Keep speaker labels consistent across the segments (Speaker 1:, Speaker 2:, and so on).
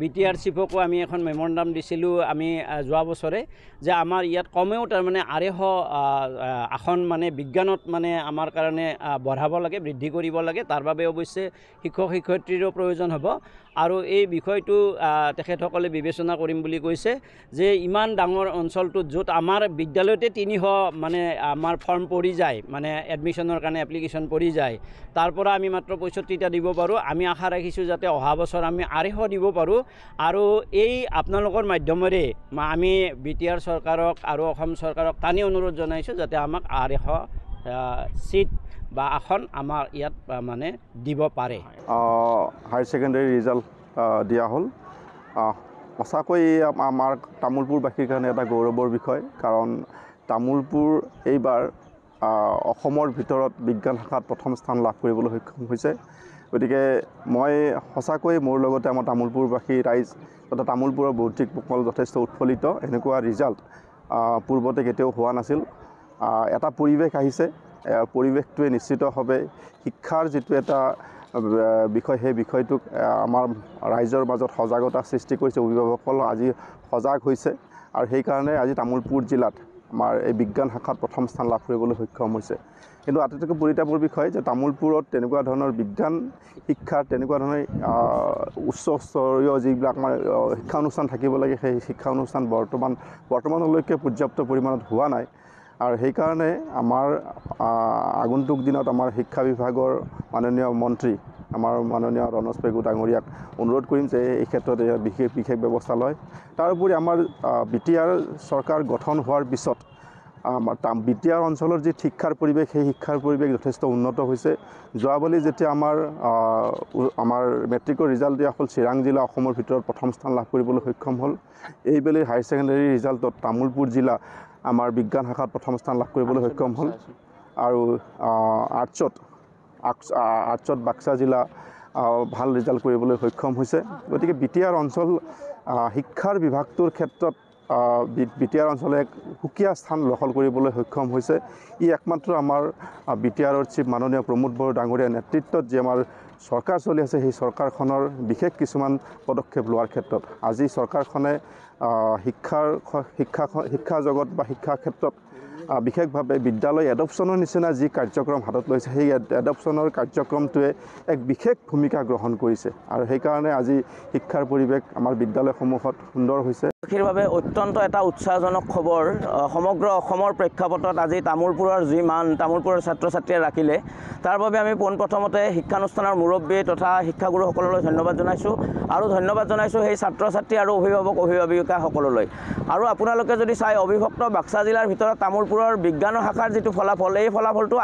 Speaker 1: BTR চিফকো আমি এখন memorandum দিছিলোঁ আমি যোৱা বছৰে যে আমাৰ ইয়াত কমেও তাৰমানে 250 আসন মানে বিজ্ঞানত মানে আমাৰ কাৰণে বঢ়াব লাগে বৃদ্ধি কৰিব লাগে তাৰ বাবে অৱশ্যে শিক্ষক শিক্ষয়িত্ৰীৰো প্ৰয়োজন হ'ব আৰু এই বিষয়টো তেখেতসকলে বিবেচনা কৰিম বুলি কৈছে যে ইমান ডাঙৰ অঞ্চলটোত য'ত আমাৰ বিদ্যালয়তে 300 মানে আমাৰ ফৰ্ম পৰি যায় মানে এডমিশ্যনৰ কাৰণে এপ্লিকেশ্যন পৰি যায় তাৰ পৰা আমি মাত্ৰ 65টা দিব পাৰোঁ আমি আশা ৰাখিছোঁ যাতে অহা বছৰ আমি 250 দিব পাৰোঁ আৰু এই আপোনালোকৰ মাধ্যমেৰে আমি BTR চৰকাৰক আৰু অসম চৰকাৰক টানি অনুৰোধ জনাইছোঁ যাতে আমাক 250 সিট বা আসন আমাৰ ইয়াত মানে দিব পাৰে
Speaker 2: হায়াৰ ছেকেণ্ডাৰী ৰিজাল্ট দিয়া হ'ল সঁচাকৈ আমাৰ তামোলপুৰবাসীৰ কাৰণে এটা গৌৰৱৰ বিষয় কাৰণ তামোলপুৰ এইবাৰ অসমৰ ভিতৰত বিজ্ঞান শাখাত প্ৰথম স্থান লাভ কৰিবলৈ সক্ষম হৈছে গতিকে মই সঁচাকৈ মোৰ লগতে আমাৰ তামোলপুৰবাসী ৰাইজ তথা তামোলপুৰৰ বৌদ্ধিক মহল যথেষ্ট উৎফুল্লিত এনেকুৱা ৰিজাল্ট পূৰ্বতে কেতিয়াও হোৱা নাছিল এটা পৰিৱেশ আহিছে পৰিৱেশটোৱে নিশ্চিতভাৱে শিক্ষাৰ যিটো এটা বিষয় সেই বিষয়টোক আমাৰ ৰাইজৰ মাজত সজাগতা সৃষ্টি কৰিছে অভিভাৱকসকল আজি সজাগ হৈছে আৰু সেইকাৰণে আজি তামোলপুৰ জিলাত আমাৰ এই বিজ্ঞান শাখাত প্ৰথম স্থান লাভ কৰিবলৈ সক্ষম হৈছে কিন্তু আটাইতকৈ পৰিতাপৰ বিষয় যে তামোলপুৰত তেনেকুৱা ধৰণৰ বিজ্ঞান শিক্ষাৰ তেনেকুৱা ধৰণৰ উচ্চস্তৰীয় যিবিলাক আমাৰ শিক্ষা অনুষ্ঠান থাকিব লাগে সেই শিক্ষা অনুষ্ঠান বৰ্তমানলৈকে পৰ্যাপ্ত পৰিমাণত হোৱা নাই আৰু সেইকাৰণে আমাৰ আগন্তুক দিনত আমাৰ শিক্ষা বিভাগৰ মাননীয় মন্ত্ৰী আমাৰ মাননীয় ৰণোজ পেগু ডাঙৰীয়াক অনুৰোধ কৰিম যে এই ক্ষেত্ৰত বিশেষ ব্যৱস্থা লয় তাৰোপৰি আমাৰ BTR চৰকাৰ গঠন হোৱাৰ পিছত আমাৰ BTR অঞ্চলৰ যি শিক্ষাৰ পৰিৱেশ সেই শিক্ষাৰ পৰিৱেশ যথেষ্ট উন্নত হৈছে যোৱাবালি যেতিয়া আমাৰ মেট্ৰিকৰ ৰিজাল্ট দিয়া হ'ল চিৰাং জিলা অসমৰ ভিতৰত প্ৰথম স্থান লাভ কৰিবলৈ সক্ষম হ'ল এইবেলি হায়াৰ ছেকেণ্ডাৰী ৰিজাল্টত তামোলপুৰ জিলা আমাৰ বিজ্ঞান শাখাত প্ৰথম স্থান লাভ কৰিবলৈ সক্ষম হ'ল আৰু আৰ্টছত বাক্সা জিলা ভাল ৰিজাল্ট কৰিবলৈ সক্ষম হৈছে গতিকে BTR অঞ্চল শিক্ষাৰ বিভাগটোৰ ক্ষেত্ৰত BTR অঞ্চলে এক সুকীয়া স্থান দখল কৰিবলৈ সক্ষম হৈছে ই একমাত্ৰ আমাৰ BTRৰ চিফ মাননীয় প্ৰমোদ বড়ো ডাঙৰীয়াৰ নেতৃত্বত যি আমাৰ চৰকাৰ চলি আছে সেই চৰকাৰখনৰ বিশেষ কিছুমান পদক্ষেপ লোৱাৰ ক্ষেত্ৰত আজি চৰকাৰখনে শিক্ষা জগত বা শিক্ষা ক্ষেত্ৰত বিশেষভাৱে বিদ্যালয় এডপশ্যনৰ নিচিনা যি কাৰ্যক্ৰম হাতত লৈছে সেই এডপশ্যনৰ কাৰ্যক্ৰমটোৱে এক বিশেষ ভূমিকা গ্ৰহণ কৰিছে আৰু সেইকাৰণে আজি শিক্ষাৰ পৰিৱেশ আমাৰ বিদ্যালয়সমূহত সুন্দৰ হৈছে
Speaker 3: বিশেষভাৱে অত্যন্ত এটা উৎসাহজনক খবৰ সমগ্ৰ অসমৰ প্ৰেক্ষাপটত আজি তামোলপুৰৰ যি মান তামোলপুৰৰ ছাত্ৰ ছাত্ৰীয়ে ৰাখিলে তাৰ বাবে আমি পোনপ্ৰথমতে শিক্ষানুষ্ঠানৰ মুৰব্বী তথা শিক্ষাগুৰুসকললৈ ধন্যবাদ জনাইছোঁ আৰু ধন্যবাদ জনাইছোঁ সেই ছাত্ৰ ছাত্ৰী আৰু অভিভাৱিকাসকললৈ আৰু আপোনালোকে যদি চাই অবিভক্ত বাক্সা জিলাৰ ভিতৰত তামোলপুৰৰ বিজ্ঞানৰ শাখাৰ যিটো ফলাফল এই ফলাফলটো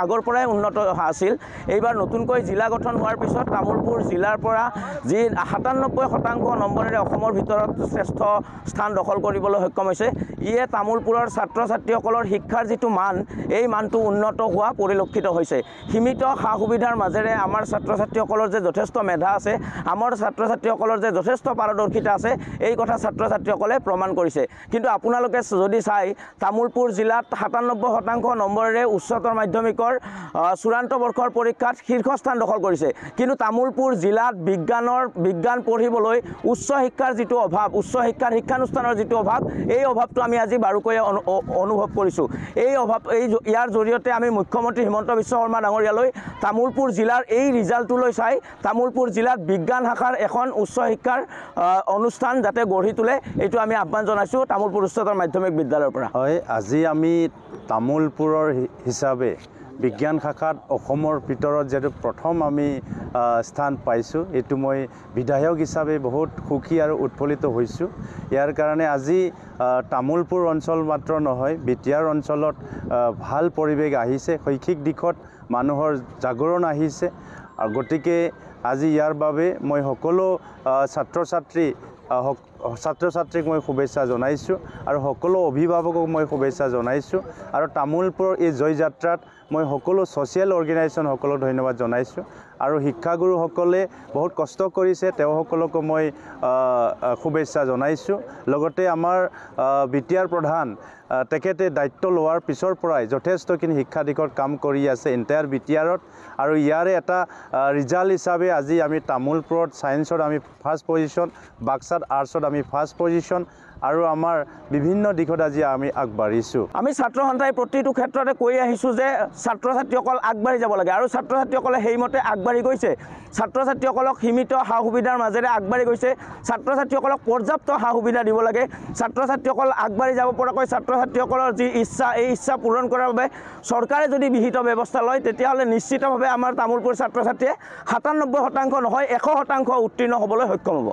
Speaker 3: আগৰ পৰাই উন্নত আছিল এইবাৰ নতুনকৈ জিলা গঠন হোৱাৰ পিছত তামোলপুৰ জিলাৰ পৰা যি 97% নম্বৰেৰে অসমৰ ভিতৰত শ্ৰেষ্ঠ স্থান দখল কৰিবলৈ সক্ষম হৈছে ইয়ে তামোলপুৰৰ ছাত্ৰ ছাত্ৰীসকলৰ শিক্ষাৰ যিটো মান এই মানটো উন্নত হোৱা পৰিলক্ষিত হৈছে সীমিত সা সুবিধাৰ মাজেৰে আমাৰ ছাত্ৰ ছাত্ৰীসকলৰ যে যথেষ্ট মেধা আছে আমাৰ ছাত্ৰ ছাত্ৰীসকলৰ যে যথেষ্ট পাৰদৰ্শিতা আছে এই কথা ছাত্ৰ ছাত্ৰীসকলে প্ৰমাণ কৰিছে কিন্তু আপোনালোকে যদি চাই তামোলপুৰ জিলাত 97% নম্বৰেৰে উচ্চতৰ মাধ্যমিকৰ চূড়ান্ত বৰ্ষৰ পৰীক্ষাত শীৰ্ষস্থান দখল কৰিছে কিন্তু তামোলপুৰ জিলাত বিজ্ঞান পঢ়িবলৈ উচ্চ শিক্ষাৰ যিটো অভাৱ উচ্চ শিক্ষাৰ শিক্ষানুষ্ঠানৰ যিটো অভাৱ এই অভাৱটো আমি আজি বাৰুকৈ অনুভৱ কৰিছোঁ ইয়াৰ জৰিয়তে আমি মুখ্যমন্ত্ৰী হিমন্ত বিশ্ব শৰ্মা ডাঙৰীয়ালৈ তামোলপুৰ জিলাৰ এই ৰিজাল্টটোলৈ চাই তামোলপুৰ জিলাত বিজ্ঞান শাখাৰ এখন উচ্চ শিক্ষাৰ অনুষ্ঠান যাতে গঢ়ি তোলে এইটো আমি আহ্বান জনাইছোঁ তামোলপুৰ উচ্চতৰ মাধ্যমিক বিদ্যালয়ৰ পৰা
Speaker 4: হয় আজি আমি তামোলপুৰৰ হিচাপে বিজ্ঞান শাখাত অসমৰ ভিতৰত যেটো প্ৰথম আমি স্থান পাইছোঁ এইটো মই বিধায়ক হিচাপে বহুত সুখী আৰু উৎফুল্লিত হৈছোঁ ইয়াৰ কাৰণে আজি তামোলপুৰ অঞ্চল মাত্ৰ নহয় BTR অঞ্চলত ভাল পৰিৱেশ আহিছে শৈক্ষিক দিশত মানুহৰ জাগৰণ আহিছে আৰু গতিকে আজি ইয়াৰ বাবে মই সকলো ছাত্ৰ ছাত্ৰীক মই শুভেচ্ছা জনাইছোঁ আৰু সকলো অভিভাৱকক মই শুভেচ্ছা জনাইছোঁ আৰু তামোলপুৰৰ এই জয় যাত্ৰাত মই সকলো ছ'চিয়েল অৰ্গেনাইজেশ্যনসকলক ধন্যবাদ জনাইছোঁ আৰু শিক্ষাগুৰুসকলে বহুত কষ্ট কৰিছে তেওঁসকলকো মই শুভেচ্ছা জনাইছোঁ লগতে আমাৰ BTR প্ৰধান তেখেতে দায়িত্ব লোৱাৰ পিছৰ পৰাই যথেষ্টখিনি শিক্ষা দিশত কাম কৰি আছে এণ্টায়াৰ বিটিআৰত আৰু ইয়াৰে এটা ৰিজাল্ট হিচাপে আজি আমি তামোলপুৰত ছায়েন্সত আমি ফাৰ্ষ্ট পজিশ্যন, বাক্সাত আৰ্টছত আমি ফাৰ্ষ্ট পজিশ্যন আৰু আমাৰ বিভিন্ন দিশত আজি আমি আগবাঢ়িছোঁ।
Speaker 3: আমি ছাত্ৰ সন্থাই প্ৰতিটো ক্ষেত্ৰতে কৈ আহিছোঁ যে ছাত্ৰ ছাত্ৰীসকল আগবাঢ়ি যাব লাগে আৰু ছাত্ৰ ছাত্ৰীসকলে সেইমতে আগবাঢ়ি গৈছে। ছাত্ৰ ছাত্ৰীসকলক সীমিত সা সুবিধাৰ মাজেৰে আগবাঢ়ি গৈছে। ছাত্ৰ ছাত্ৰীসকলক পৰ্যাপ্ত সা সুবিধা দিব লাগে। ছাত্ৰ ছাত্ৰীসকল আগবাঢ়ি যাব পৰাকৈ ছাত্ৰ ছাত্ৰীসকলৰ যি ইচ্ছা, এই ইচ্ছা পূৰণ কৰাৰ বাবে চৰকাৰে যদি বিহিত ব্যৱস্থা লয় তেতিয়াহ'লে নিশ্চিতভাৱে আমাৰ তামোলপুৰ ছাত্ৰ ছাত্ৰীয়ে 97% নহয় 100% উত্তীৰ্ণ হ'বলৈ সক্ষম হ'ব।